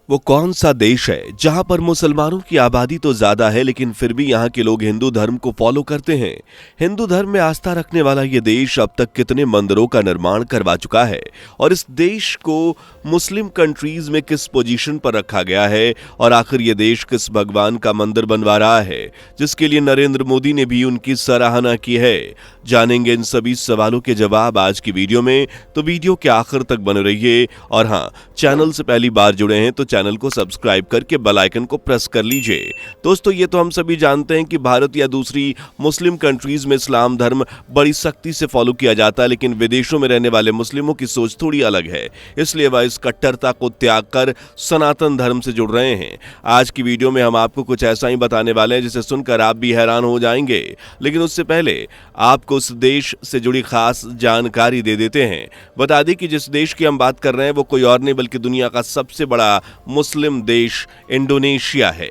वो कौन सा देश है जहां पर मुसलमानों की आबादी तो ज्यादा है लेकिन फिर भी यहां के लोग हिंदू धर्म को फॉलो करते हैं। हिंदू धर्म में आस्था रखने वाला ये देश अब तक कितने मंदिरों का निर्माण करवा चुका है और इस देश को मुस्लिम कंट्रीज में किस पोजीशन पर रखा गया है और आखिर ये देश किस भगवान का मंदिर बनवा रहा है जिसके लिए नरेंद्र मोदी ने भी उनकी सराहना की है। जानेंगे इन सभी सवालों के जवाब आज की वीडियो में, तो वीडियो के आखिर तक बने रहिए। और हाँ, चैनल से पहली बार जुड़े हैं तो चैनल को सब्सक्राइब करके बेल आइकन को प्रेस कर लीजिए। दोस्तों, ये तो हम सभी जानते हैं कि भारत या दूसरी मुस्लिम कंट्रीज में इस्लाम धर्म बड़ी सख्ती से फॉलो किया जाता है, लेकिन विदेशों में रहने वाले मुस्लिमों की सोच थोड़ी अलग है, इसलिए वह इस कट्टरता को त्याग कर सनातन धर्म से जुड़ रहे हैं। आज की वीडियो में हम आपको कुछ ऐसा ही बताने वाले हैं जिसे सुनकर आप भी हैरान हो जाएंगे, लेकिन उससे पहले आपको उस देश से जुड़ी खास जानकारी दे देते हैं। बता दें कि जिस देश की हम बात कर रहे हैं वो कोई और नहीं बल्कि दुनिया का सबसे बड़ा मुस्लिम देश इंडोनेशिया है।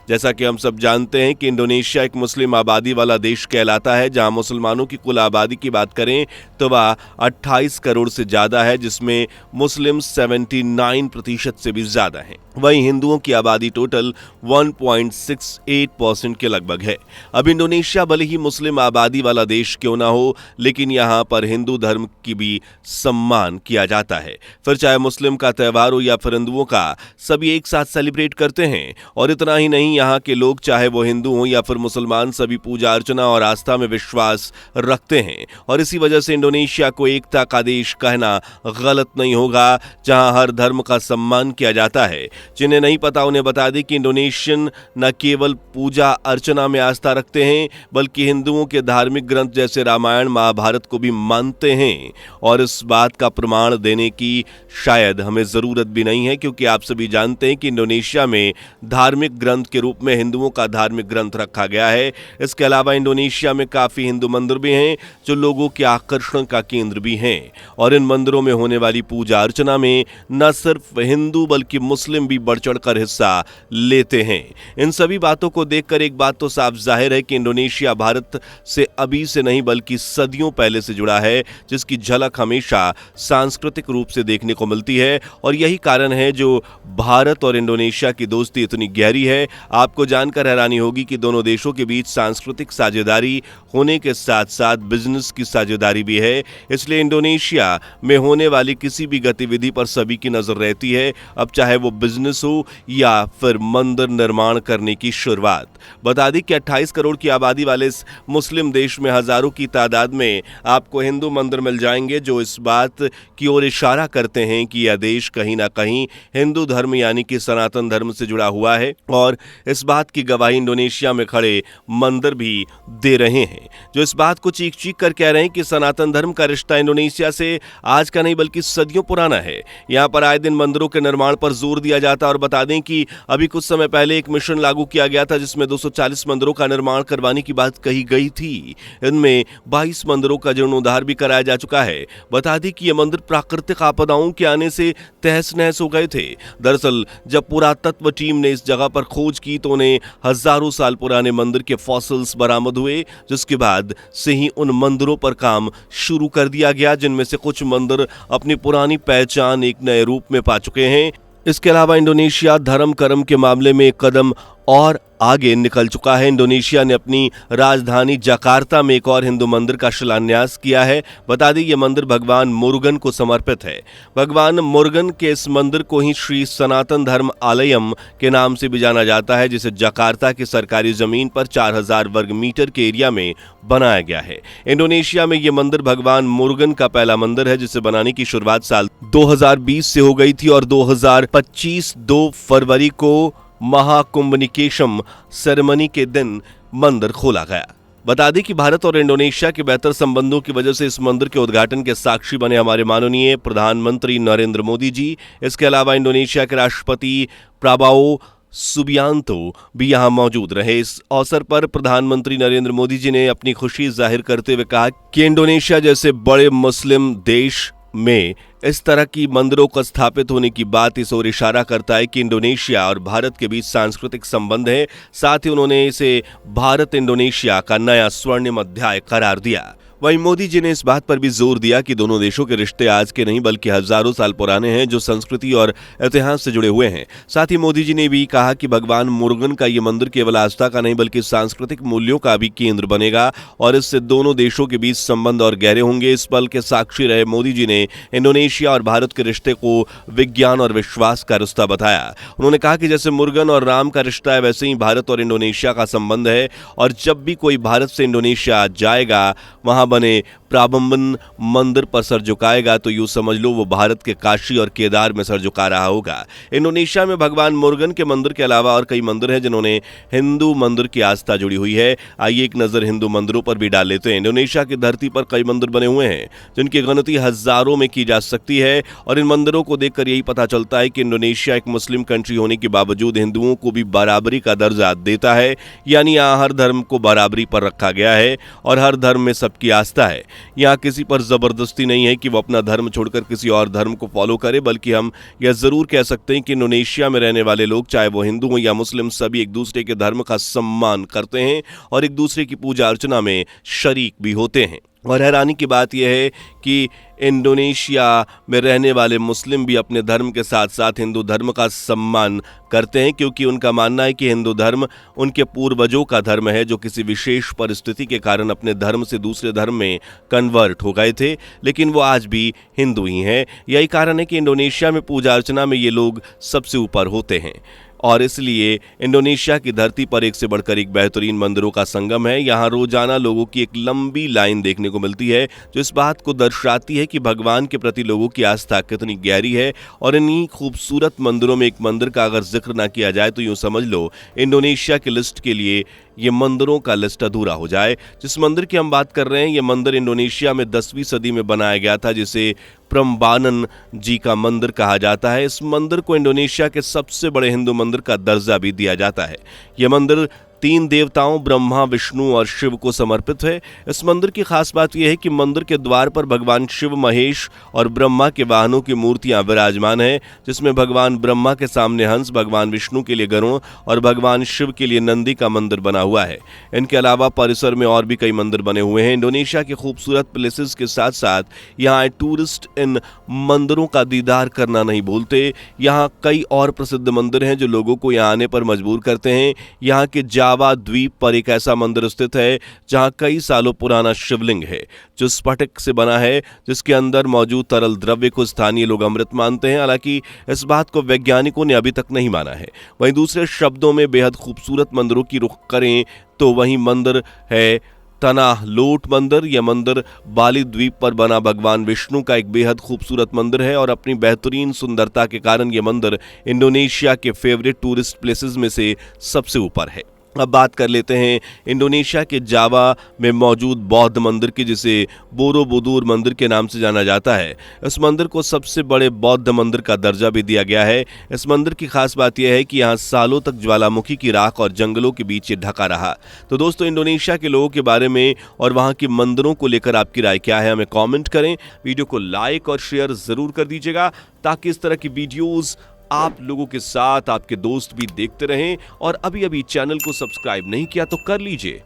जैसा कि हम सब जानते हैं कि इंडोनेशिया एक मुस्लिम आबादी वाला देश कहलाता है, जहां मुसलमानों की कुल आबादी की बात करें तो वह 28 करोड़ से ज्यादा है, जिसमें मुस्लिम 79% से भी ज्यादा हैं। वहीं हिंदुओं की आबादी टोटल 1.68% के लगभग है। अब इंडोनेशिया भले ही मुस्लिम आबादी वाला देश क्यों ना हो, लेकिन यहाँ पर हिंदू धर्म की भी सम्मान किया जाता है। फिर चाहे मुस्लिम का त्यौहार हो या फिर हिंदुओं का, सभी एक साथ सेलिब्रेट करते हैं। और इतना ही नहीं, यहाँ के लोग चाहे वो हिंदू हो या फिर मुसलमान, सभी पूजा अर्चना और आस्था में विश्वास रखते हैं। और इसी वजह से इंडोनेशिया को एकता का देश कहना गलत नहीं होगा, जहां हर धर्म का सम्मान किया जाता है। जिन्हें नहीं पता उन्हें बता दें कि इंडोनेशियन न केवल पूजा अर्चना में आस्था रखते हैं, बल्कि हिंदुओं के धार्मिक ग्रंथ जैसे रामायण महाभारत को भी मानते हैं। और इस बात का प्रमाण देने की शायद हमें जरूरत भी नहीं है, क्योंकि आप सभी जानते हैं कि इंडोनेशिया में धार्मिक ग्रंथ के रूप में हिंदुओं का धार्मिक ग्रंथ रखा गया है। इसके अलावा इंडोनेशिया में काफी हिंदू मंदिर भी हैं जो लोगों के आकर्षण का केंद्र भी हैं। और इन मंदिरों में होने वाली पूजा अर्चना में न सिर्फ हिंदू बल्कि मुस्लिम भी बढ़ चढ़कर हिस्सा लेते हैं। इन सभी बातों को देखकर एक बात तो साफ जाहिर है कि इंडोनेशिया भारत से अभी से नहीं बल्कि सदियों पहले से जुड़ा है, जिसकी झलक हमेशा सांस्कृतिक रूप से देखने को मिलती है। और यही कारण है जो भारत और इंडोनेशिया की दोस्ती इतनी गहरी है। आपको जानकर हैरानी होगी कि दोनों देशों के बीच सांस्कृतिक साझेदारी होने के साथ साथ बिजनेस की साझेदारी भी है। इसलिए इंडोनेशिया में होने वाली किसी भी गतिविधि पर सभी की नजर रहती है, अब चाहे वो बिजनेस हो या फिर मंदिर निर्माण करने की शुरुआत। बता दें कि 28 करोड़ की आबादी वाले इस मुस्लिम देश में हजारों की तादाद में आपको हिंदू मंदिर मिल जाएंगे, जो इस बात की ओर इशारा करते हैं कि यह देश कहीं ना कहीं हिंदू धर्म यानी कि सनातन धर्म से जुड़ा हुआ है। और इस बात की गवाही इंडोनेशिया में खड़े मंदिर भी दे रहे हैं, जो इस बात को चीख चीख कर कह रहे हैं कि सनातन धर्म का रिश्ता इंडोनेशिया से आज का नहीं बल्कि सदियों पुराना है। यहाँ पर आए दिन मंदिरों के निर्माण पर जोर दिया जाता है। और बता दें कि अभी कुछ समय पहले एक मिशन लागू किया गया था जिसमें 240 मंदिरों का निर्माण करवाने की बात कही गई थी। इनमें 22 मंदिरों का जीर्णोद्धार भी कराया जा चुका है। बता दें कि ये मंदिर प्राकृतिक आपदाओं के आने से तहस नहस हो गए थे। दरअसल जब पुरातत्व टीम ने इस जगह पर खोज की तो उन्हें हजारों साल पुराने मंदिर के फॉसिल्स बरामद हुए, जिसके बाद से ही उन मंदिरों पर काम शुरू कर दिया गया, जिनमें से कुछ मंदिर अपनी पुरानी पहचान एक नए रूप में पा चुके हैं। इसके अलावा इंडोनेशिया धर्म कर्म के मामले में एक कदम और आगे निकल चुका है। इंडोनेशिया ने अपनी राजधानी जकार्ता में एक और हिंदू मंदिर का शिलान्यास किया है। बता दें, यह मंदिर भगवान मुरुगन को समर्पित है। भगवान मुरुगन के इस मंदिर को ही श्री सनातन धर्म आलयम के नाम से भी जाना जाता है, जिसे जकार्ता की सरकारी जमीन पर 4000 वर्ग मीटर के एरिया में बनाया गया है। इंडोनेशिया में यह मंदिर भगवान मुरुगन का पहला मंदिर है, जिसे बनाने की शुरुआत साल 2020 से हो गई थी और 2025 2 फरवरी को महाकुंभनिकेशम सेरेमनी के दिन मंदिर खोला गया। बता दें कि भारत और इंडोनेशिया के बेहतर संबंधों की वजह से इस मंदिर के उद्घाटन के साक्षी बने हमारे माननीय प्रधानमंत्री नरेंद्र मोदी जी। इसके अलावा इंडोनेशिया के राष्ट्रपति प्राबाओ सुबियांतो भी यहां मौजूद रहे। इस अवसर पर प्रधानमंत्री नरेंद्र मोदी जी ने अपनी खुशी जाहिर करते हुए कहा कि इंडोनेशिया जैसे बड़े मुस्लिम देश में इस तरह की मंदिरों का स्थापित होने की बात इस ओर इशारा करता है कि इंडोनेशिया और भारत के बीच सांस्कृतिक संबंध है। साथ ही उन्होंने इसे भारत इंडोनेशिया का नया स्वर्णिम अध्याय करार दिया। वहीं मोदी जी ने इस बात पर भी जोर दिया कि दोनों देशों के रिश्ते आज के नहीं बल्कि हजारों साल पुराने हैं, जो संस्कृति और इतिहास से जुड़े हुए हैं। साथ ही मोदी जी ने भी कहा कि भगवान मुरुगन का ये मंदिर केवल आस्था का नहीं बल्कि सांस्कृतिक मूल्यों का भी केंद्र बनेगा और इससे दोनों देशों के बीच संबंध और गहरे होंगे। इस पल के साक्षी रहे मोदी जी ने इंडोनेशिया और भारत के रिश्ते को विज्ञान और विश्वास का रिश्ता बताया। उन्होंने कहा कि जैसे मुरुगन और राम का रिश्ता है, वैसे ही भारत और इंडोनेशिया का संबंध है और जब भी कोई भारत से इंडोनेशिया जाएगा, वहां बने प्राबंबन मंदिर पर सर झुकाएगा तो यूं समझ लो वो भारत के काशी और केदार में सर झुका रहा होगा। इंडोनेशिया में भगवान मुरुगन के मंदिर के अलावा और कई मंदिर हैं जिन्होंने हिंदू मंदिर की आस्था जुड़ी हुई है। आइए एक नजर हिंदू मंदिरों पर भी डाल लेते हैं। इंडोनेशिया की धरती पर कई मंदिर बने हुए हैं जिनकी गिनती हजारों में की जा सकती है और इन मंदिरों को देखकर यही पता चलता है कि इंडोनेशिया एक मुस्लिम कंट्री होने के बावजूद हिंदुओं को भी बराबरी का दर्जा देता है, यानी यहाँ हर धर्म को बराबरी पर रखा गया है और हर धर्म में सबकी आस्था है। यहाँ किसी पर जबरदस्ती नहीं है कि वो अपना धर्म छोड़कर किसी और धर्म को फॉलो करे, बल्कि हम यह जरूर कह सकते हैं कि इंडोनेशिया में रहने वाले लोग, चाहे वो हिंदू हो या मुस्लिम, सभी एक दूसरे के धर्म का सम्मान करते हैं और एक दूसरे की पूजा अर्चना में शरीक भी होते हैं। और हैरानी की बात यह है कि इंडोनेशिया में रहने वाले मुस्लिम भी अपने धर्म के साथ साथ हिंदू धर्म का सम्मान करते हैं, क्योंकि उनका मानना है कि हिंदू धर्म उनके पूर्वजों का धर्म है जो किसी विशेष परिस्थिति के कारण अपने धर्म से दूसरे धर्म में कन्वर्ट हो गए थे, लेकिन वो आज भी हिंदू ही हैं। यही कारण है कि इंडोनेशिया में पूजा अर्चना में ये लोग सबसे ऊपर होते हैं और इसलिए इंडोनेशिया की धरती पर एक से बढ़कर एक बेहतरीन मंदिरों का संगम है। यहाँ रोजाना लोगों की एक लंबी लाइन देखने को मिलती है जो इस बात को दर्शाती है कि भगवान के प्रति लोगों की आस्था कितनी गहरी है। और इन्हीं खूबसूरत मंदिरों में एक मंदिर का अगर जिक्र ना किया जाए तो यूं समझ लो इंडोनेशिया की लिस्ट के लिए ये मंदिरों का लिस्ट अधूरा हो जाए। जिस मंदिर की हम बात कर रहे हैं, ये मंदिर इंडोनेशिया में 10वीं सदी में बनाया गया था, जिसे प्रम्बानन जी का मंदिर कहा जाता है। इस मंदिर को इंडोनेशिया के सबसे बड़े हिंदू मंदिर का दर्जा भी दिया जाता है। यह मंदिर 3 देवताओं ब्रह्मा, विष्णु और शिव को समर्पित है। इस मंदिर की खास बात यह है कि मंदिर के द्वार पर भगवान शिव, महेश और ब्रह्मा के वाहनों की मूर्तियां विराजमान है, जिसमें भगवान ब्रह्मा के सामने हंस, भगवान विष्णु के लिए गरुड़ और भगवान शिव के लिए नंदी का मंदिर बना हुआ है। इनके अलावा परिसर में और भी कई मंदिर बने हुए हैं। इंडोनेशिया के खूबसूरत प्लेसेस के साथ साथ यहाँ टूरिस्ट इन मंदिरों का दीदार करना नहीं भूलते। यहाँ कई और प्रसिद्ध मंदिर हैं जो लोगों को यहाँ आने पर मजबूर करते हैं। यहाँ के जावा द्वीप पर एक ऐसा मंदिर स्थित है जहाँ कई सालों पुराना शिवलिंग है जो स्फटिक से बना है, जिसके अंदर मौजूद तरल द्रव्य को स्थानीय लोग अमृत मानते हैं। हालांकि इस बात को वैज्ञानिकों ने अभी तक नहीं माना है। वहीं दूसरे शब्दों में बेहद खूबसूरत मंदिरों की रुख करें तो वहीं मंदिर है तनाह लोट मंदिर। यह मंदिर बाली द्वीप पर बना भगवान विष्णु का एक बेहद खूबसूरत मंदिर है और अपनी बेहतरीन सुंदरता के कारण यह मंदिर इंडोनेशिया के फेवरेट टूरिस्ट प्लेसेस में से सबसे ऊपर है। अब बात कर लेते हैं इंडोनेशिया के जावा में मौजूद बौद्ध मंदिर की, जिसे बोरोबुदुर मंदिर के नाम से जाना जाता है। इस मंदिर को सबसे बड़े बौद्ध मंदिर का दर्जा भी दिया गया है। इस मंदिर की खास बात यह है कि यहाँ सालों तक ज्वालामुखी की राख और जंगलों के बीच ये ढका रहा। तो दोस्तों, इंडोनेशिया के लोगों के बारे में और वहाँ के मंदिरों को लेकर आपकी राय क्या है, हमें कॉमेंट करें। वीडियो को लाइक और शेयर जरूर कर दीजिएगा ताकि इस तरह की वीडियोज आप लोगों के साथ आपके दोस्त भी देखते रहें। और अभी चैनल को सब्सक्राइब नहीं किया तो कर लीजिए।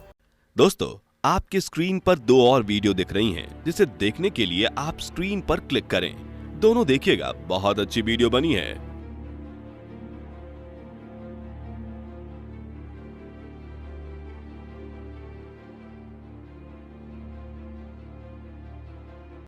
दोस्तों, आपके स्क्रीन पर 2 और वीडियो दिख रही हैं, जिसे देखने के लिए आप स्क्रीन पर क्लिक करें। दोनों देखिएगा, बहुत अच्छी वीडियो बनी है।